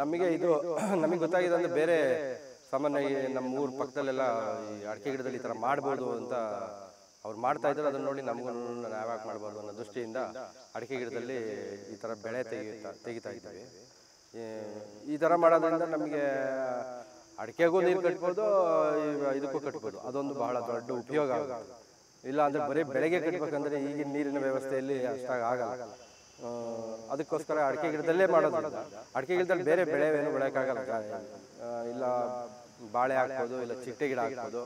ನಮಗೆ ಇದು ನಮಗೆ ಗೊತ್ತಾಗಿದೆ ಅಂದರೆ ಬೇರೆ ಸಾಮಾನ್ಯವಾಗಿ ನಮ್ಮ ಊರ ಪಕ್ಕದಲ್ಲೆಲ್ಲ ಈ ಅಡಿಕೆ ಗಿಡದಲ್ಲಿ ಈ ಥರ ಮಾಡ್ಬೋದು ಅಂತ ಅವ್ರು ಮಾಡ್ತಾ ಇದ್ದಾರೆ. ಅದನ್ನು ನೋಡಿ ನಮಗೂ ನಾವ್ಯಾಕೆ ಮಾಡ್ಬೋದು ಅನ್ನೋ ದೃಷ್ಟಿಯಿಂದ ಅಡಿಕೆ ಗಿಡದಲ್ಲಿ ಈ ಥರ ಬೆಳೆ ತೆಗಿತಾ ಇದ್ದೀವಿ. ಈ ಥರ ಮಾಡೋದ್ರಿಂದ ನಮಗೆ ಅಡಿಕೆಗೂ ನೀರು ಕಟ್ಬೋದು, ಇದಕ್ಕೂ ಕಟ್ಬೋದು. ಅದೊಂದು ಬಹಳ ದೊಡ್ಡ ಉಪಯೋಗ ಆಗುತ್ತೆ. ಇಲ್ಲ ಅಂದರೆ ಬರೀ ಬೆಳೆಗೆ ಕಟ್ಬೇಕಂದ್ರೆ ಈಗಿನ ನೀರಿನ ವ್ಯವಸ್ಥೆಯಲ್ಲಿ ಅಷ್ಟಾಗಿ ಆಗಲ್ಲ. ಅದಕ್ಕೋಸ್ಕರ ಅಡಿಕೆ ಗಿಡದಲ್ಲೇ ಮಾಡೋದ್ರಿಂದ ಅಡಿಕೆ ಗಿಡದಲ್ಲಿ ಬೇರೆ ಬೆಳೆ ಏನು ಬೆಳೆಯೋಕ್ಕಾಗಲ್ಲ. ಇಲ್ಲ ಬಾಳೆ ಹಾಕ್ಬೋದು, ಇಲ್ಲ ಚಿಟ್ಟೆ ಗಿಡ ಹಾಕ್ಬೋದು,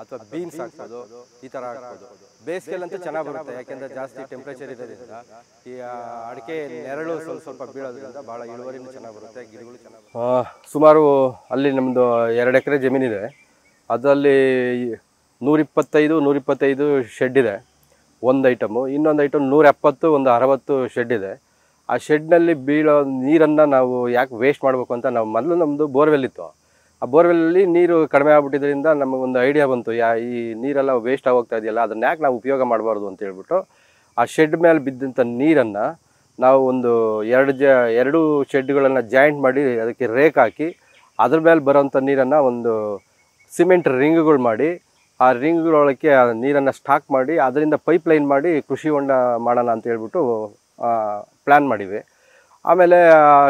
ಅಥವಾ ಬೀನ್ಸ್ ಹಾಕ್ಬೋದು, ಈ ಥರ ಹಾಕ್ಬೋದು. ಬೇಸಿಗೆಲ್ಲಂತೂ ಚೆನ್ನಾಗಿ ಬರುತ್ತೆ, ಯಾಕೆಂದರೆ ಜಾಸ್ತಿ ಟೆಂಪ್ರೇಚರ್ ಇರೋದ್ರಿಂದ ಈ ಅಡಿಕೆ ನೆರಳು ಸ್ವಲ್ಪ ಬೀಳೋದ್ರಿಂದ ಭಾಳ ಇಳುವರಿನೂ ಚೆನ್ನಾಗಿ ಬರುತ್ತೆ, ಗಿಡಗಳು ಚೆನ್ನಾಗಿ. ಸುಮಾರು ಅಲ್ಲಿ ನಮ್ಮದು 2 ಎಕರೆ ಜಮೀನಿದೆ. ಅದರಲ್ಲಿ 125 ಶೆಡ್ ಇದೆ ಒಂದು ಐಟಮು. ಇನ್ನೊಂದು ಐಟಮ್ 170, ಒಂದು 60 ಶೆಡ್ ಇದೆ. ಆ ಶೆಡ್ನಲ್ಲಿ ಬೀಳೋ ನೀರನ್ನು ನಾವು ಯಾಕೆ ವೇಸ್ಟ್ ಮಾಡಬೇಕು ಅಂತ ನಾವು ಮೊದಲು ನಮ್ಮದು ಬೋರ್ವೆಲ್ ಇತ್ತು. ಆ ಬೋರ್ವೆಲ್ಲಲ್ಲಿ ನೀರು ಕಡಿಮೆ ಆಗ್ಬಿಟ್ಟಿದ್ರಿಂದ ನಮಗೊಂದು ಐಡಿಯಾ ಬಂತು, ಈ ನೀರೆಲ್ಲ ವೇಸ್ಟ್ ಆಗೋಗ್ತಾ ಇದೆಯಲ್ಲ, ಅದನ್ನ ಯಾಕೆ ನಾವು ಉಪಯೋಗ ಮಾಡಬಾರ್ದು ಅಂತ ಹೇಳ್ಬಿಟ್ಟು ಆ ಶೆಡ್ ಮೇಲೆ ಬಿದ್ದಂಥ ನೀರನ್ನು ನಾವು ಒಂದು 2 ಶೆಡ್ಗಳನ್ನು ಜಾಯಿಂಟ್ ಮಾಡಿ ಅದಕ್ಕೆ ರೇಕ್ ಹಾಕಿ ಅದ್ರ ಮೇಲೆ ಬರೋಂಥ ನೀರನ್ನು ಒಂದು ಸಿಮೆಂಟ್ ರಿಂಗ್ಗಳು ಮಾಡಿ ಆ ರಿಂಗ್ಗಳೊಳಗೆ ಆ ನೀರನ್ನು ಸ್ಟಾಕ್ ಮಾಡಿ ಅದರಿಂದ ಪೈಪ್ ಲೈನ್ ಮಾಡಿ ಕೃಷಿ ಹೊಂಡ ಮಾಡೋಣ ಅಂತ ಹೇಳ್ಬಿಟ್ಟು ಪ್ಲ್ಯಾನ್ ಮಾಡಿವಿ. ಆಮೇಲೆ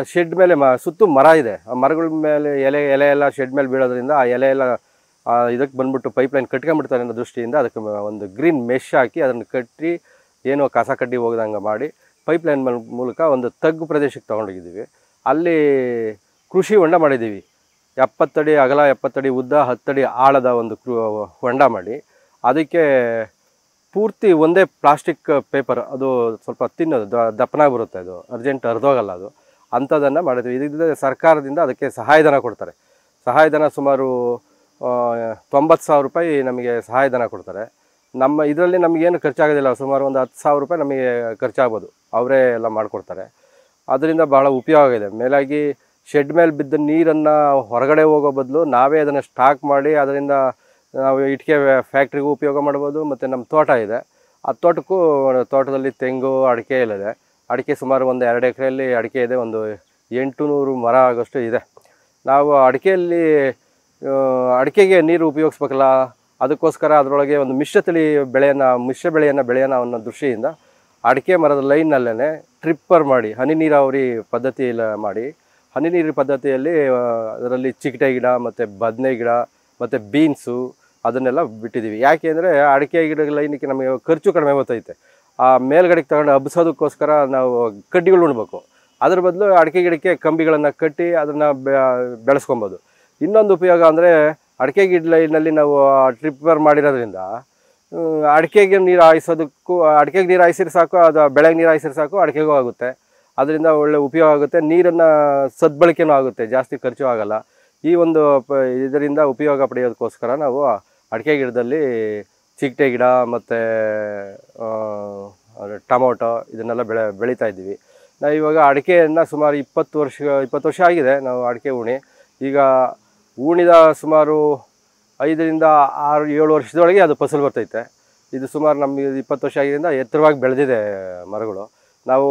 ಶೆಡ್ ಮೇಲೆ ಸುತ್ತು ಮರ ಇದೆ. ಆ ಮರಗಳ ಮೇಲೆ ಎಲೆ ಎಲ್ಲ ಶೆಡ್ ಮೇಲೆ ಬೀಳೋದ್ರಿಂದ ಆ ಎಲೆ ಎಲ್ಲ ಇದಕ್ಕೆ ಬಂದ್ಬಿಟ್ಟು ಪೈಪ್ ಲೈನ್ ಕಟ್ಕೊಂಡ್ಬಿಡ್ತಾರೆ ಅನ್ನೋ ದೃಷ್ಟಿಯಿಂದ ಅದಕ್ಕೆ ಒಂದು ಗ್ರೀನ್ ಮೆಶ್ ಹಾಕಿ ಅದನ್ನು ಕಟ್ಟಿ ಏನೋ ಕಸ ಕಡ್ಡಿ ಹೋಗ್ದಂಗೆ ಮಾಡಿ ಪೈಪ್ ಲೈನ್ ಮೂಲಕ ಒಂದು ತಗ್ಗು ಪ್ರದೇಶಕ್ಕೆ ತೊಗೊಂಡೋಗಿದ್ದೀವಿ. ಅಲ್ಲಿ ಕೃಷಿ ಹೊಂಡ ಮಾಡಿದ್ದೀವಿ. 70 ಅಡಿ ಅಗಲ, 70 ಅಡಿ ಉದ್ದ, 10 ಅಡಿ ಆಳದ ಒಂದು ಹೊಂಡ ಮಾಡಿ ಅದಕ್ಕೆ ಪೂರ್ತಿ ಒಂದೇ ಪ್ಲಾಸ್ಟಿಕ್ ಪೇಪರ್, ಅದು ಸ್ವಲ್ಪ ತಿನ್ನೋದು ದಪ್ಪನಾಗಿ ಬರುತ್ತೆ, ಅದು ಅರ್ಜೆಂಟ್ ಅರ್ಧೋಗಲ್ಲ, ಅದು ಅಂಥದ್ದನ್ನು ಮಾಡಿದ್ವಿ. ಇದರಿಂದ ಸರ್ಕಾರದಿಂದ ಅದಕ್ಕೆ ಸಹಾಯಧನ ಕೊಡ್ತಾರೆ. ಸಹಾಯಧನ ಸುಮಾರು 90,000 ರೂಪಾಯಿ ನಮಗೆ ಸಹಾಯಧನ ಕೊಡ್ತಾರೆ. ನಮ್ಮ ಇದರಲ್ಲಿ ನಮಗೇನು ಖರ್ಚಾಗೋದಿಲ್ಲ, ಸುಮಾರು ಒಂದು 10,000 ರೂಪಾಯಿ ನಮಗೆ ಖರ್ಚಾಗ್ಬೋದು, ಅವರೇ ಎಲ್ಲ ಮಾಡಿಕೊಡ್ತಾರೆ. ಅದರಿಂದ ಭಾಳ ಉಪಯೋಗ ಇದೆ. ಮೇಲಾಗಿ ಶೆಡ್ ಮೇಲೆ ಬಿದ್ದ ನೀರನ್ನು ಹೊರಗಡೆ ಹೋಗೋ ಬದಲು ನಾವೇ ಅದನ್ನು ಸ್ಟಾಕ್ ಮಾಡಿ ಅದರಿಂದ ನಾವು ಇಟ್ಟಿಗೆ ಫ್ಯಾಕ್ಟ್ರಿಗೂ ಉಪಯೋಗ ಮಾಡ್ಬೋದು. ಮತ್ತು ನಮ್ಮ ತೋಟ ಇದೆ, ಆ ತೋಟದಲ್ಲಿ ತೆಂಗು, ಅಡಿಕೆ ಎಲ್ಲ ಇದೆ. ಅಡಿಕೆ ಸುಮಾರು ಒಂದು 2 ಎಕರೆಯಲ್ಲಿ ಅಡಿಕೆ ಇದೆ, ಒಂದು 800 ಮರ ಆಗೋಷ್ಟು ಇದೆ. ನಾವು ಅಡಿಕೆಗೆ ನೀರು ಉಪಯೋಗಿಸ್ಬೇಕಲ್ಲ, ಅದಕ್ಕೋಸ್ಕರ ಅದರೊಳಗೆ ಒಂದು ಮಿಶ್ರ ಬೆಳೆಯನ್ನು ಬೆಳೆಯೋಣ ಅನ್ನೋ ದೃಷ್ಟಿಯಿಂದ ಅಡಿಕೆ ಮರದ ಲೈನ್ನಲ್ಲೇ ಟ್ರಿಪ್ಪರ್ ಮಾಡಿ ಹನಿ ನೀರಾವರಿ ಪದ್ಧತಿಯಲ್ಲಿ ಮಾಡಿ, ಹನಿ ನೀರು ಪದ್ಧತಿಯಲ್ಲಿ ಅದರಲ್ಲಿ ಚಿಕ್ಕಟೆ ಗಿಡ ಮತ್ತು ಬದನೆ ಗಿಡ ಮತ್ತು ಬೀನ್ಸು ಅದನ್ನೆಲ್ಲ ಬಿಟ್ಟಿದ್ದೀವಿ. ಯಾಕೆ ಅಂದರೆ ಅಡಿಕೆ ಗಿಡ ಲೈನಕ್ಕೆ ನಮಗೆ ಖರ್ಚು ಕಡಿಮೆ ಗೊತ್ತೈತೆ. ಆ ಮೇಲ್ಗಡೆಗೆ ತಗೊಂಡು ಹಬ್ಬಿಸೋದಕ್ಕೋಸ್ಕರ ನಾವು ಕಡ್ಡಿಗಳು ಉಣ್ಬೇಕು. ಅದ್ರ ಬದಲು ಅಡಿಕೆ ಗಿಡಕ್ಕೆ ಕಂಬಿಗಳನ್ನು ಕಟ್ಟಿ ಅದನ್ನು ಬೆಳೆಸ್ಕೊಬೋದು. ಇನ್ನೊಂದು ಉಪಯೋಗ ಅಂದರೆ ಅಡಿಕೆ ಗಿಡ ಲೈನಲ್ಲಿ ನಾವು ಟ್ರಿಪ್ಪರ್ ಮಾಡಿರೋದ್ರಿಂದ ಅಡಿಕೆಗೆ ನೀರು ಹಾಯಿಸಿದ್ರೆ ಸಾಕು, ಅದು ಬೆಳೆಗೆ ನೀರು ಹಾಯಿಸಿದ್ರೆ ಸಾಕು, ಅಡಿಕೆಗೂ ಆಗುತ್ತೆ. ಅದರಿಂದ ಒಳ್ಳೆ ಉಪಯೋಗ ಆಗುತ್ತೆ, ನೀರನ್ನು ಸದ್ಬಳಕೆನೂ ಆಗುತ್ತೆ, ಜಾಸ್ತಿ ಖರ್ಚು ಆಗಲ್ಲ. ಈ ಒಂದು ಇದರಿಂದ ಉಪಯೋಗ ಪಡೆಯೋದಕ್ಕೋಸ್ಕರ ನಾವು ಅಡಿಕೆ ಗಿಡದಲ್ಲಿ ಚಿಕ್ಕಟೆ ಗಿಡ ಮತ್ತು ಟೊಮೊಟೊ ಇದನ್ನೆಲ್ಲ ಬೆಳೀತಾ ಇದ್ದೀವಿ. ನಾವು ಇವಾಗ ಅಡಿಕೆಯನ್ನು ಸುಮಾರು 20 ವರ್ಷ ಆಗಿದೆ ನಾವು ಅಡಿಕೆ ಉಣಿ. ಈಗ ಉಣಿದ ಸುಮಾರು 5 ರಿಂದ 6-7 ವರ್ಷದೊಳಗೆ ಅದು ಫಸಲು ಬರ್ತೈತೆ. ಇದು ಸುಮಾರು ನಮಗೆ 20 ವರ್ಷ ಆಗಿದ್ದರಿಂದ ಎತ್ತರವಾಗಿ ಬೆಳೆದಿದೆ ಮರಗಳು. ನಾವು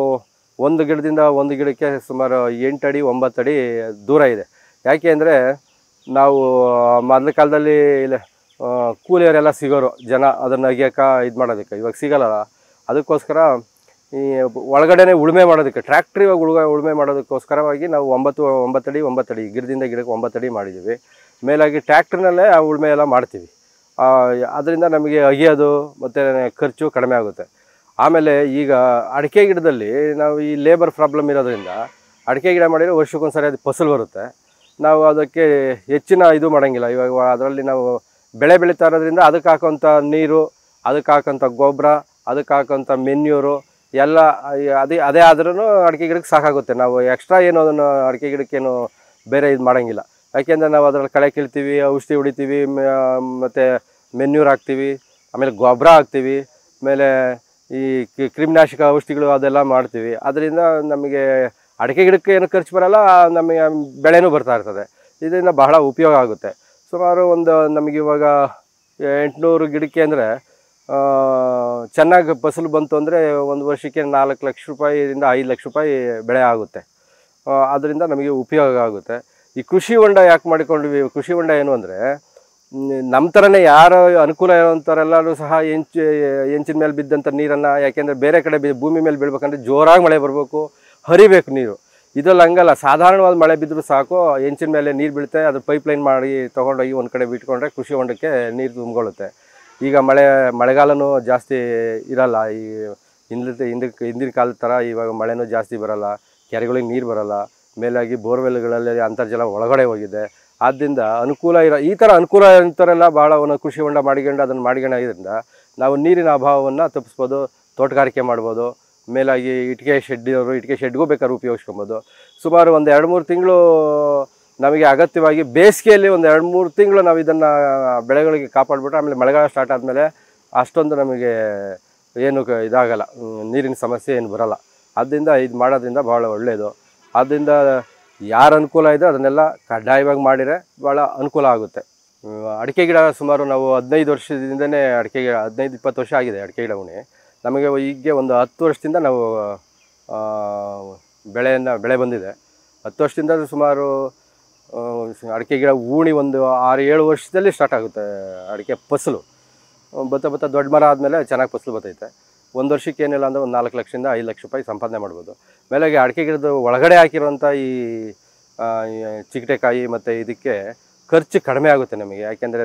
ಒಂದು ಗಿಡದಿಂದ ಒಂದು ಗಿಡಕ್ಕೆ ಸುಮಾರು 8 ಅಡಿ 9 ಅಡಿ ದೂರ ಇದೆ. ಯಾಕೆ ಅಂದರೆ ನಾವು ಮೊದಲ ಕಾಲದಲ್ಲಿ ಕೂಲಿಯವರೆಲ್ಲ ಸಿಗೋರು ಜನ ಅದನ್ನು ಅಗಿಯೋಕೆ ಇದು ಮಾಡೋದಕ್ಕೆ, ಇವಾಗ ಸಿಗಲ್ಲ. ಅದಕ್ಕೋಸ್ಕರ ಈ ಒಳಗಡೆನೇ ಉಳುಮೆ ಮಾಡೋದಕ್ಕೆ ಟ್ರ್ಯಾಕ್ಟ್ರ್ ಇವಾಗ ಉಳುಮೆ ಮಾಡೋದಕ್ಕೋಸ್ಕರವಾಗಿ ನಾವು 9 ಅಡಿ ಗಿಡದಿಂದ ಗಿಡಕ್ಕೆ 9 ಅಡಿ ಮಾಡಿದ್ದೀವಿ. ಮೇಲಾಗಿ ಟ್ರ್ಯಾಕ್ಟ್ರ್ನಲ್ಲೇ ಆ ಉಳುಮೆ ಎಲ್ಲ ಮಾಡ್ತೀವಿ. ಅದರಿಂದ ನಮಗೆ ಅಗಿಯೋದು ಮತ್ತು ಖರ್ಚು ಕಡಿಮೆ ಆಗುತ್ತೆ. ಆಮೇಲೆ ಈಗ ಅಡಿಕೆ ಗಿಡದಲ್ಲಿ ನಾವು ಈ ಲೇಬರ್ ಪ್ರಾಬ್ಲಮ್ ಇರೋದ್ರಿಂದ ಅಡಿಕೆ ಗಿಡ ಮಾಡಿದರೆ ವರ್ಷಕ್ಕೊಂದ್ಸರಿ ಅದು ಫಸಲು ಬರುತ್ತೆ. ನಾವು ಅದಕ್ಕೆ ಹೆಚ್ಚಿನ ಇದು ಮಾಡೋಂಗಿಲ್ಲ. ಇವಾಗ ಅದರಲ್ಲಿ ನಾವು ಬೆಳೆ ಬೆಳೀತಾ ಇರೋದ್ರಿಂದ ಅದಕ್ಕೆ ಹಾಕೋಂಥ ನೀರು, ಅದಕ್ಕೆ ಹಾಕೋಂಥ ಗೊಬ್ಬರ, ಅದಕ್ಕೆ ಹಾಕೋಂಥ ಮೆನ್ಯೂರು ಎಲ್ಲ ಅದೇ ಆದ್ರೂ ಅಡಿಕೆ ಗಿಡಕ್ಕೆ ಸಾಕಾಗುತ್ತೆ. ನಾವು ಎಕ್ಸ್ಟ್ರಾ ಏನು ಅದನ್ನು ಅಡಿಕೆ ಗಿಡಕ್ಕೇನು ಬೇರೆ ಇದು ಮಾಡೋಂಗಿಲ್ಲ. ಯಾಕೆಂದರೆ ನಾವು ಅದರಲ್ಲಿ ಕಳೆ ಕೀಳ್ತೀವಿ, ಔಷಧಿ ಹೊಡಿತೀವಿ, ಮತ್ತು ಮೆನ್ಯೂರ್ ಹಾಕ್ತೀವಿ, ಆಮೇಲೆ ಗೊಬ್ಬರ ಹಾಕ್ತೀವಿ, ಆಮೇಲೆ ಈ ಕ್ರಿಮಿನಾಶಕ ಔಷಧಿಗಳು ಅದೆಲ್ಲ ಮಾಡ್ತೀವಿ. ಅದರಿಂದ ನಮಗೆ ಅಡಿಕೆ ಗಿಡಕ್ಕೆ ಏನು ಖರ್ಚು ಬರೋಲ್ಲ, ನಮಗೆ ಬೆಳೆನೂ ಬರ್ತಾ ಇರ್ತದೆ. ಇದರಿಂದ ಬಹಳ ಉಪಯೋಗ ಆಗುತ್ತೆ. ಸುಮಾರು ನಮಗಿವಾಗ 800 ಗಿಡಕ್ಕೆ ಅಂದರೆ ಚೆನ್ನಾಗಿ ಫಸಲು ಬಂತು ಅಂದರೆ ಒಂದು ವರ್ಷಕ್ಕೆ 4 ಲಕ್ಷ ರೂಪಾಯಿಯಿಂದ 5 ಲಕ್ಷ ರೂಪಾಯಿ ಬೆಳೆ ಆಗುತ್ತೆ. ಅದರಿಂದ ನಮಗೆ ಉಪಯೋಗ ಆಗುತ್ತೆ. ಈ ಕೃಷಿ ಹೊಂಡ ಯಾಕೆ ಮಾಡಿಕೊಂಡ್ವಿ, ಕೃಷಿ ಹೊಂಡ ಏನು ಅಂದರೆ ನಮ್ಮ ಥರನೇ ಯಾರು ಅನುಕೂಲ ಇರೋಂಥವ್ರೆಲ್ಲರೂ ಸಹ ಹೆಂಚಿನ ಮೇಲೆ ಬಿದ್ದಂಥ ನೀರನ್ನು, ಯಾಕೆಂದರೆ ಬೇರೆ ಕಡೆ ಭೂಮಿ ಮೇಲೆ ಬೀಳ್ಬೇಕಂದ್ರೆ ಜೋರಾಗಿ ಮಳೆ ಬರಬೇಕು, ಹರಿಬೇಕು ನೀರು. ಇದರಲ್ಲಿ ಹಂಗಲ್ಲ, ಸಾಧಾರಣವಾದ ಮಳೆ ಬಿದ್ದರೂ ಸಾಕು, ಹೆಂಚಿನ ಮೇಲೆ ನೀರು ಬೀಳುತ್ತೆ, ಅದು ಪೈಪ್ಲೈನ್ ಮಾಡಿ ತೊಗೊಂಡೋಗಿ ಒಂದು ಕಡೆ ಬಿಟ್ಕೊಂಡ್ರೆ ಕೃಷಿ ಹೊಂಡಕ್ಕೆ ನೀರು ತುಂಬಿಕೊಳ್ಳುತ್ತೆ. ಈಗ ಮಳೆಗಾಲನೂ ಜಾಸ್ತಿ ಇರಲ್ಲ, ಈ ಹಿಂದಿನ ಕಾಲದ ಥರ ಇವಾಗ ಮಳೆನೂ ಜಾಸ್ತಿ ಬರಲ್ಲ, ಕೆರೆಗಳಿಗೆ ನೀರು ಬರಲ್ಲ, ಮೇಲಾಗಿ ಬೋರ್ವೆಲ್ಗಳಲ್ಲಿ ಅಂತರ್ಜಲ ಒಳಗಡೆ ಹೋಗಿದೆ. ಆದ್ದರಿಂದ ಈ ಥರ ಅನುಕೂಲ ಇರೋಂಥವರೆಲ್ಲ ಭಾಳ ಒಂದು ಕೃಷಿ ಹೊಂಡ ಅದನ್ನು ಮಾಡಿಕೊಂಡಿದ್ದರಿಂದ ನಾವು ನೀರಿನ ಅಭಾವವನ್ನು ತಪ್ಪಿಸ್ಬೋದು, ತೋಟಗಾರಿಕೆ ಮಾಡ್ಬೋದು. ಮೇಲಾಗಿ ಇಟ್ಟಿಗೆ ಶೆಡ್ಗೂ ಬೇಕಾದ್ರೂ ಉಪಯೋಗಿಸ್ಕೊಬೋದು. ಸುಮಾರು ಒಂದು 2-3 ತಿಂಗಳು ನಮಗೆ ಅಗತ್ಯವಾಗಿ ಬೇಸಿಗೆಯಲ್ಲಿ ಒಂದು 2-3 ತಿಂಗಳು ನಾವು ಇದನ್ನು ಬೆಳೆಗಳಿಗೆ ಕಾಪಾಡಿಬಿಟ್ರೆ ಆಮೇಲೆ ಮಳೆಗಾಲ ಸ್ಟಾರ್ಟ್ ಆದಮೇಲೆ ಅಷ್ಟೊಂದು ನಮಗೆ ಏನು ಇದಾಗಲ್ಲ, ನೀರಿನ ಸಮಸ್ಯೆ ಏನು ಬರೋಲ್ಲ. ಆದ್ದರಿಂದ ಇದು ಮಾಡೋದ್ರಿಂದ ಭಾಳ ಒಳ್ಳೆಯದು. ಆದ್ದರಿಂದ ಯಾರು ಅನುಕೂಲ ಇದೆ ಅದನ್ನೆಲ್ಲ ಕಡ್ಡಾಯವಾಗಿ ಮಾಡಿದರೆ ಭಾಳ ಅನುಕೂಲ ಆಗುತ್ತೆ. ಅಡಿಕೆ ಗಿಡ ಸುಮಾರು ನಾವು 15 ವರ್ಷದಿಂದನೇ 15-20 ವರ್ಷ ಆಗಿದೆ ಅಡಿಕೆ ಗಿಡ ಉಣಿ. ನಮಗೆ ಈಗ ಒಂದು 10 ವರ್ಷದಿಂದ ನಾವು ಬೆಳೆ ಬಂದಿದೆ. 10 ವರ್ಷದಿಂದ ಸುಮಾರು ಅಡಿಕೆ ಗಿಡ ಊಣಿ ಒಂದು 6-7 ವರ್ಷದಲ್ಲಿ ಸ್ಟಾರ್ಟ್ ಆಗುತ್ತೆ ಅಡಿಕೆ ಫಸಲು. ಬತ್ತ ದೊಡ್ಡ ಮರ ಆದಮೇಲೆ ಚೆನ್ನಾಗಿ ಫಸಲು ಬರ್ತೈತೆ. ಒಂದು ವರ್ಷಕ್ಕೆ ಏನಿಲ್ಲ ಅಂದರೆ ಒಂದು 4 ಲಕ್ಷದಿಂದ 5 ಲಕ್ಷ ರೂಪಾಯಿ ಸಂಪಾದನೆ ಮಾಡ್ಬೋದು. ಮೇಲಾಗಿ ಅಡಿಕೆ ಗಿಡದ ಒಳಗಡೆ ಹಾಕಿರೋಂಥ ಈ ಚಿಗಟೆಕಾಯಿ ಮತ್ತು ಇದಕ್ಕೆ ಖರ್ಚು ಕಡಿಮೆ ಆಗುತ್ತೆ ನಮಗೆ. ಯಾಕೆಂದರೆ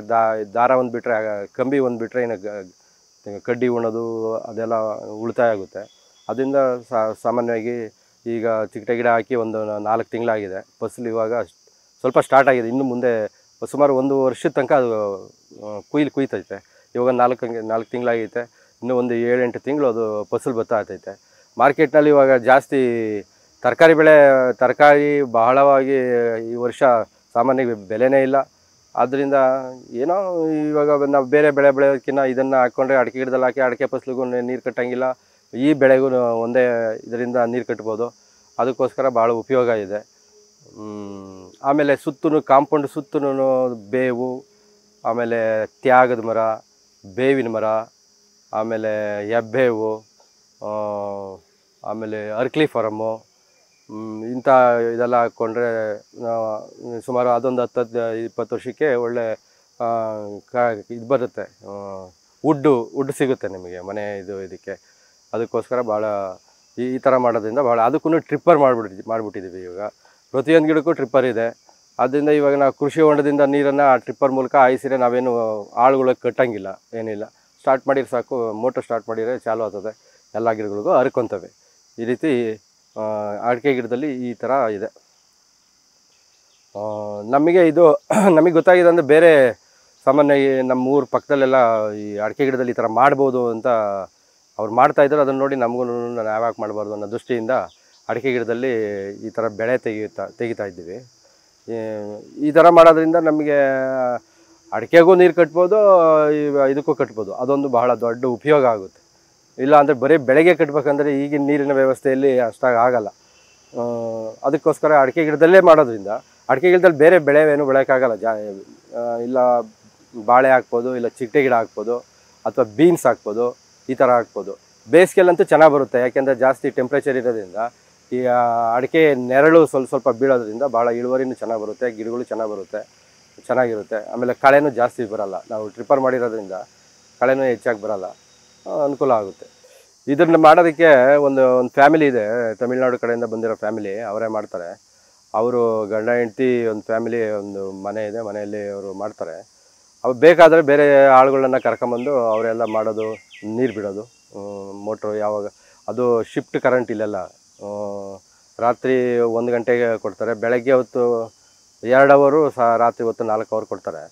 ದಾರ ಒಂದು ಬಿಟ್ಟರೆ, ಕಂಬಿ ಒಂದು ಬಿಟ್ಟರೆ ಇನ್ನು ಕಡ್ಡಿ ಉಣೋದು ಅದೆಲ್ಲ ಉಳಿತಾಯ ಆಗುತ್ತೆ. ಅದರಿಂದ ಸಾಮಾನ್ಯವಾಗಿ ಈಗ ಚಿಗಟೆ ಗಿಡ ಹಾಕಿ ಒಂದು 4 ತಿಂಗಳಾಗಿದೆ. ಫಸಲು ಇವಾಗ ಸ್ವಲ್ಪ ಸ್ಟಾರ್ಟ್ ಆಗಿದೆ. ಇನ್ನು ಮುಂದೆ ಸುಮಾರು 1 ವರ್ಷದ ತನಕ ಅದು ಕುಯ್ತೈತೆ. ಇವಾಗ 4 ತಿಂಗಳಾಗೈತೆ. ಇನ್ನೂ ಒಂದು 7-8 ತಿಂಗಳು ಅದು ಫಸಲು ಬರ್ತಾ ಇರ್ತೈತೆ. ಮಾರ್ಕೆಟ್ನಲ್ಲಿ ಇವಾಗ ಜಾಸ್ತಿ ತರಕಾರಿ ಬಹಳವಾಗಿ ಈ ವರ್ಷ ಸಾಮಾನ್ಯವಾಗಿ ಬೆಲೆನೇ ಇಲ್ಲ. ಆದ್ದರಿಂದ ಏನೋ ಇವಾಗ ನಾವು ಬೇರೆ ಬೆಳೆ ಬೆಳೆಯೋದಕ್ಕಿಂತ ಇದನ್ನು ಹಾಕ್ಕೊಂಡ್ರೆ ಅಡಿಕೆ ಗಿಡದಲ್ಲಿ ಹಾಕಿ ಅಡಿಕೆ ಫಸಲಿಗೂ ನೀರು ಕಟ್ಟಂಗಿಲ್ಲ, ಈ ಬೆಳೆಗೂ ಒಂದೇ ಇದರಿಂದ ನೀರು ಕಟ್ಬೋದು. ಅದಕ್ಕೋಸ್ಕರ ಭಾಳ ಉಪಯೋಗ ಇದೆ. ಆಮೇಲೆ ಕಾಂಪೌಂಡ್ ಸುತ್ತಲೂ ಬೇವು, ಆಮೇಲೆ ತ್ಯಾಗದ ಮರ, ಬೇವಿನ ಮರ, ಆಮೇಲೆ ಹೆಬ್ಬೇವು, ಆಮೇಲೆ ಅರ್ಕ್ಲಿ ಫಾರಮ್ಮು, ಇಂಥ ಇದೆಲ್ಲ ಹಾಕ್ಕೊಂಡ್ರೆ ಸುಮಾರು ಅದೊಂದು 10-20 ವರ್ಷಕ್ಕೆ ಒಳ್ಳೆ ಇದು ಬರುತ್ತೆ, ವುಡ್ ಸಿಗುತ್ತೆ ನಿಮಗೆ ಮನೆ ಇದಕ್ಕೆ. ಅದಕ್ಕೋಸ್ಕರ ಭಾಳ ಈ ಥರ ಮಾಡೋದ್ರಿಂದ ಭಾಳ ಅದಕ್ಕೂ ಟ್ರಿಪ್ಪರ್ ಮಾಡಿಬಿಟ್ಟಿದ್ದೀವಿ. ಇವಾಗ ಪ್ರತಿಯೊಂದು ಗಿಡಕ್ಕೂ ಟ್ರಿಪ್ಪರ್ ಇದೆ. ಆದ್ದರಿಂದ ಇವಾಗ ನಾವು ಕೃಷಿ ಹೊಂಡದಿಂದ ನೀರನ್ನು ಆ ಟ್ರಿಪ್ಪರ್ ಮೂಲಕ ಹಾಯಿಸಿದ್ರೆ ನಾವೇನು ಆಳುಗಳಿಗೆ ಕಟ್ಟಂಗಿಲ್ಲ, ಏನಿಲ್ಲ. ಸ್ಟಾರ್ಟ್ ಮಾಡಿದ್ರೆ ಸಾಕು, ಮೋಟ್ರ್ ಸ್ಟಾರ್ಟ್ ಮಾಡಿದರೆ ಚಾಲು ಆಗ್ತದೆ, ಎಲ್ಲ ಗಿಡಗಳಿಗೂ ಹರ್ಕೊತವೆ. ಈ ರೀತಿ ಅಡಿಕೆ ಗಿಡದಲ್ಲಿ ಈ ಥರ ಇದೆ. ನಮಗೆ ಗೊತ್ತಾಗಿದೆ ಅಂದರೆ ಬೇರೆ ಸಾಮಾನ್ಯವಾಗಿ ನಮ್ಮ ಊರ ಪಕ್ಕದಲ್ಲೆಲ್ಲ ಈ ಅಡಿಕೆ ಗಿಡದಲ್ಲಿ ಈ ಥರ ಮಾಡ್ಬೋದು ಅಂತ ಅವ್ರು ಮಾಡ್ತಾಯಿದ್ರು. ಅದನ್ನು ನೋಡಿ ನಮಗೂ ನಾವು ಯಾವಾಗ ಮಾಡಬಾರ್ದು ಅನ್ನೋ ದೃಷ್ಟಿಯಿಂದ ಅಡಿಕೆ ಗಿಡದಲ್ಲಿ ಈ ಥರ ಬೆಳೆ ತೆಗಿತಾ ಇದ್ದೀವಿ. ಈ ಥರ ಮಾಡೋದ್ರಿಂದ ನಮಗೆ ಅಡಿಕೆಗೂ ನೀರು ಕಟ್ಬೋದು, ಇದಕ್ಕೂ ಕಟ್ಬೋದು. ಅದೊಂದು ಬಹಳ ದೊಡ್ಡ ಉಪಯೋಗ ಆಗುತ್ತೆ. ಇಲ್ಲ ಅಂದರೆ ಬರೀ ಬೆಳೆಗೆ ಕಟ್ಟಬೇಕಂದ್ರೆ ಈಗಿನ ನೀರಿನ ವ್ಯವಸ್ಥೆಯಲ್ಲಿ ಅಷ್ಟಾಗಿ ಆಗಲ್ಲ. ಅದಕ್ಕೋಸ್ಕರ ಅಡಿಕೆ ಗಿಡದಲ್ಲೇ ಮಾಡೋದ್ರಿಂದ ಅಡಿಕೆ ಗಿಡದಲ್ಲಿ ಬೇರೆ ಬೆಳೆ ಏನು ಬೆಳೆಯೋಕ್ಕಾಗಲ್ಲ. ಇಲ್ಲ ಬಾಳೆ ಹಾಕ್ಬೋದು, ಇಲ್ಲ ಚಿಗಟೆ ಗಿಡ ಹಾಕ್ಬೋದು, ಅಥವಾ ಬೀನ್ಸ್ ಹಾಕ್ಬೋದು, ಈ ಥರ ಹಾಕ್ಬೋದು. ಬೇಸಿಗೆಲ್ಲಂತೂ ಚೆನ್ನಾಗಿ ಬರುತ್ತೆ, ಯಾಕೆಂದರೆ ಜಾಸ್ತಿ ಟೆಂಪ್ರೇಚರ್ ಇರೋದ್ರಿಂದ ಈ ಅಡಿಕೆ ನೆರಳು ಸ್ವಲ್ಪ ಬೀಳೋದ್ರಿಂದ ಭಾಳ ಇಳುವರಿನೂ ಚೆನ್ನಾಗಿ ಬರುತ್ತೆ, ಗಿಡಗಳು ಚೆನ್ನಾಗಿರುತ್ತೆ. ಆಮೇಲೆ ಕಳೆನೂ ಜಾಸ್ತಿ ಬರೋಲ್ಲ. ನಾವು ಟ್ರಿಪ್ಪರ್ ಮಾಡಿರೋದ್ರಿಂದ ಕಳೆನೂ ಹೆಚ್ಚಾಗಿ ಬರೋಲ್ಲ, ಅನುಕೂಲ ಆಗುತ್ತೆ. ಇದನ್ನು ಮಾಡೋದಕ್ಕೆ ಒಂದು ಫ್ಯಾಮಿಲಿ ಇದೆ, ತಮಿಳ್ನಾಡು ಕಡೆಯಿಂದ ಬಂದಿರೋ ಫ್ಯಾಮಿಲಿ, ಅವರೇ ಮಾಡ್ತಾರೆ. ಅವರು ಗಂಡ ಹೆಂಡತಿ ಒಂದು ಫ್ಯಾಮಿಲಿ, ಒಂದು ಮನೆ ಇದೆ, ಮನೆಯಲ್ಲಿ ಅವರು ಮಾಡ್ತಾರೆ. ಅವ್ರು ಬೇಕಾದರೆ ಬೇರೆ ಆಳುಗಳನ್ನ ಕರ್ಕೊಂಬಂದು ಅವರೆಲ್ಲ ಮಾಡೋದು, ನೀರು ಬಿಡೋದು. ಮೋಟ್ರು ಯಾವಾಗ ಅದು ಶಿಫ್ಟ್ ಕರೆಂಟ್ ಇಲ್ಲೆಲ್ಲ ರಾತ್ರಿ 1 ಗಂಟೆಗೆ ಕೊಡ್ತಾರೆ, ಬೆಳಗ್ಗೆ ಹೊತ್ತು 2 ಅವರು ರಾತ್ರಿ ಹೊತ್ತು 4 ಅವರ್ ಕೊಡ್ತಾರೆ.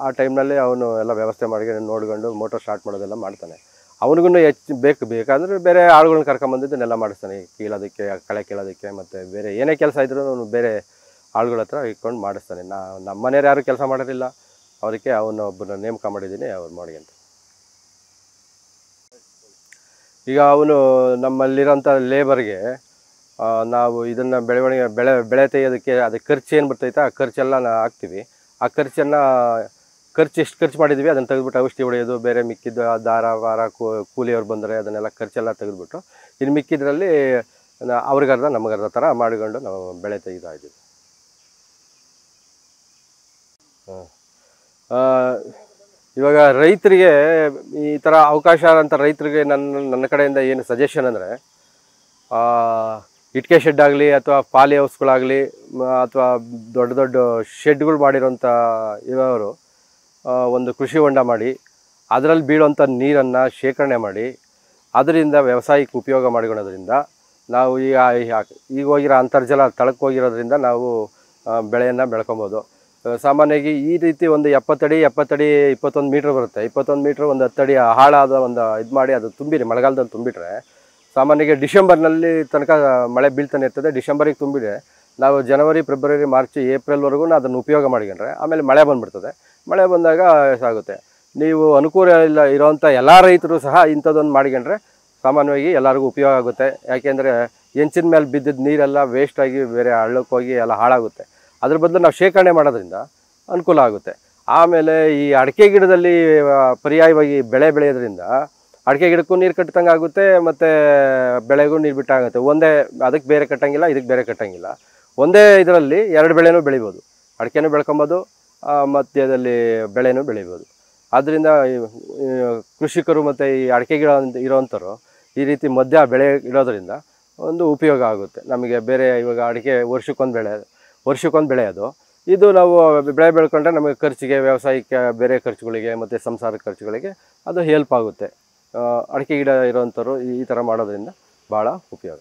ಆ ಟೈಮ್ನಲ್ಲಿ ಅವನು ಎಲ್ಲ ವ್ಯವಸ್ಥೆ ಮಾಡಿ ನೋಡ್ಕೊಂಡು ಮೋಟರ್ ಸ್ಟಾರ್ಟ್ ಮಾಡೋದೆಲ್ಲ ಮಾಡ್ತಾನೆ. ಅವನಿಗೂ ಬೇಕಾದರೆ ಬೇರೆ ಆಳುಗಳನ್ನ ಕರ್ಕೊಂಬಂದಿದ್ದನ್ನೆಲ್ಲ ಮಾಡಿಸ್ತಾನೆ, ಕಳೆ ಕೀಳೋದಕ್ಕೆ ಮತ್ತು ಬೇರೆ ಏನೇ ಕೆಲಸ ಇದ್ರೂ ಅವನು ಬೇರೆ ಆಳುಗಳ ಹತ್ರ ಇಟ್ಕೊಂಡು ಮಾಡಿಸ್ತಾನೆ. ನಮ್ಮ ಮನೆಯವ್ರು ಯಾರೂ ಕೆಲಸ ಮಾಡೋದಿಲ್ಲ, ಅವರಿಗೆ ಒಬ್ಬನ ನೇಮಕ ಮಾಡಿದ್ದೀನಿ, ಅವ್ರು ಮಾಡಿ ಅಂತ. ಈಗ ಅವನು ನಮ್ಮಲ್ಲಿರೋಂಥ ಲೇಬರ್ಗೆ ನಾವು ಇದನ್ನು ಬೆಳೆ ತೆಗೆಯೋದಕ್ಕೆ ಅದಕ್ಕೆ ಖರ್ಚು ಏನು ಬರ್ತೈತೆ ಆ ಖರ್ಚೆಲ್ಲ ಹಾಕ್ತೀವಿ. ಆ ಖರ್ಚು ಎಷ್ಟು ಖರ್ಚು ಮಾಡಿದ್ವಿ ಅದನ್ನು ತೆಗೆದುಬಿಟ್ಟು ಔಷಧಿ ಹೊಡೆಯೋದು, ಬೇರೆ ಮಿಕ್ಕಿದ್ದು ದಾರ ಕೂಲಿಯವ್ರು ಬಂದರೆ ಅದನ್ನೆಲ್ಲ ಖರ್ಚೆಲ್ಲ ತೆಗೆದುಬಿಟ್ಟು ಇನ್ನು ಮಿಕ್ಕಿದ್ರಲ್ಲಿ ಅವ್ರಿಗರ್ಧ ನಮಗರ್ಧ ಥರ ಮಾಡಿಕೊಂಡು ನಾವು ಬೆಳೆ ತೆಗಿತಾ ಇದ್ದೀವಿ. ಇವಾಗ ರೈತರಿಗೆ ಈ ಥರ ಅವಕಾಶ ಅಂತ ರೈತರಿಗೆ ನನ್ನ ಕಡೆಯಿಂದ ಏನು ಸಜೆಷನ್ ಅಂದರೆ, ಇಟ್ಕೆ ಶೆಡ್ ಆಗಲಿ ಅಥವಾ ಪಾಲಿ ಹೌಸ್ಗಳಾಗಲಿ ಅಥವಾ ದೊಡ್ಡ ದೊಡ್ಡ ಶೆಡ್ಗಳು ಮಾಡಿರೋಂಥ ಇರೋರು ಒಂದು ಕೃಷಿ ಹೊಂಡ ಮಾಡಿ ಅದರಲ್ಲಿ ಬೀಳೋಂಥ ನೀರನ್ನು ಶೇಖರಣೆ ಮಾಡಿ ಅದರಿಂದ ವ್ಯವಸಾಯಕ್ಕೆ ಉಪಯೋಗ ಮಾಡಿಕೊಳ್ಳೋದ್ರಿಂದ ನಾವು ಈಗ ಹೋಗಿರೋ ಅಂತರ್ಜಲ ತಳಕ್ಕೆ ಹೋಗಿರೋದ್ರಿಂದ ನಾವು ಬೆಳೆಯನ್ನು ಬೆಳ್ಕೊಬೋದು. ಸಾಮಾನ್ಯವಾಗಿ ಈ ರೀತಿ ಒಂದು 70 ಅಡಿ 21 ಮೀಟ್ರ್ ಬರುತ್ತೆ. 21 ಮೀಟ್ರ್ ಒಂದು 10 ಅಡಿ ಆಳಾದ ಒಂದು ಇದು ಮಾಡಿ ಅದು ತುಂಬಿರಿ, ಮಳೆಗಾಲದಲ್ಲಿ ತುಂಬಿಟ್ರೆ ಸಾಮಾನ್ಯವಾಗಿ ಡಿಸೆಂಬರ್ನಲ್ಲಿ ತನಕ ಮಳೆ ಬೀಳ್ತಾನೆ ಇರ್ತದೆ. ಡಿಸೆಂಬರಿಗೆ ತುಂಬಿದ್ರೆ ನಾವು ಜನವರಿ, ಫೆಬ್ರವರಿ, ಮಾರ್ಚ್, ಏಪ್ರಿಲ್ವರೆಗೂ ಅದನ್ನು ಉಪಯೋಗ ಮಾಡಿಕೊಂಡ್ರೆ ಆಮೇಲೆ ಮಳೆ ಬಂದುಬಿಡ್ತದೆ. ಮಳೆ ಬಂದಾಗ ಸಾಗುತ್ತೆ. ನೀವು ಅನುಕೂಲ ಇಲ್ಲ ಇರೋವಂಥ ಎಲ್ಲ ರೈತರು ಸಹ ಇಂಥದ್ದೊಂದು ಮಾಡಿಕೊಂಡ್ರೆ ಸಾಮಾನ್ಯವಾಗಿ ಎಲ್ಲರಿಗೂ ಉಪಯೋಗ ಆಗುತ್ತೆ. ಯಾಕೆಂದರೆ ಹೆಂಚಿನ ಮೇಲೆ ಬಿದ್ದಿದ್ದ ನೀರೆಲ್ಲ ವೇಸ್ಟಾಗಿ ಬೇರೆ ಹಳ್ಳಕ್ಕೆ ಹೋಗಿ ಎಲ್ಲ ಹಾಳಾಗುತ್ತೆ. ಅದ್ರ ಬದಲು ನಾವು ಶೇಖರಣೆ ಮಾಡೋದ್ರಿಂದ ಅನುಕೂಲ ಆಗುತ್ತೆ. ಆಮೇಲೆ ಈ ಅಡಿಕೆ ಗಿಡದಲ್ಲಿ ಪರ್ಯಾಯವಾಗಿ ಬೆಳೆ ಬೆಳೆಯೋದ್ರಿಂದ ಅಡಿಕೆ ಗಿಡಕ್ಕೂ ನೀರು ಕಟ್ಟಂಗೆ ಆಗುತ್ತೆ ಮತ್ತು ಬೆಳೆಗೂ ನೀರು ಬಿಟ್ಟಾಗುತ್ತೆ. ಒಂದೇ ಅದಕ್ಕೆ ಬೇರೆ ಕಟ್ಟಂಗಿಲ್ಲ, ಇದಕ್ಕೆ ಬೇರೆ ಕಟ್ಟಂಗಿಲ್ಲ. ಒಂದೇ ಇದರಲ್ಲಿ 2 ಬೆಳೆನೂ ಬೆಳಿಬೋದು. ಅಡಿಕೆನೂ ಬೆಳ್ಕೊಬೋದು, ಮಧ್ಯದಲ್ಲಿ ಬೆಳೆನೂ ಬೆಳಿಬೋದು. ಆದ್ದರಿಂದ ಕೃಷಿಕರು ಮತ್ತು ಈ ಅಡಿಕೆ ಗಿಡ ಇರೋವಂಥವ್ರು ಈ ರೀತಿ ಮಧ್ಯ ಬೆಳೆ ಇಡೋದ್ರಿಂದ ಒಂದು ಉಪಯೋಗ ಆಗುತ್ತೆ ನಮಗೆ. ಬೇರೆ ಇವಾಗ ಅಡಿಕೆ ವರ್ಷಕ್ಕೊಂದು ಬೆಳೆ ಅದು. ಇದು ನಾವು ಬೆಳೆ ಬೆಳ್ಕೊಂಡ್ರೆ ನಮಗೆ ಖರ್ಚಿಗೆ, ವ್ಯವಸಾಯಕ್ಕೆ ಬೇರೆ ಖರ್ಚುಗಳಿಗೆ ಮತ್ತು ಸಂಸಾರ ಖರ್ಚುಗಳಿಗೆ ಅದು ಹೆಲ್ಪ್ ಆಗುತ್ತೆ. ಅಡಿಕೆ ಗಿಡ ಇರೋವಂಥವ್ರು ಈ ಥರ ಮಾಡೋದ್ರಿಂದ ಭಾಳ ಉಪಯೋಗ.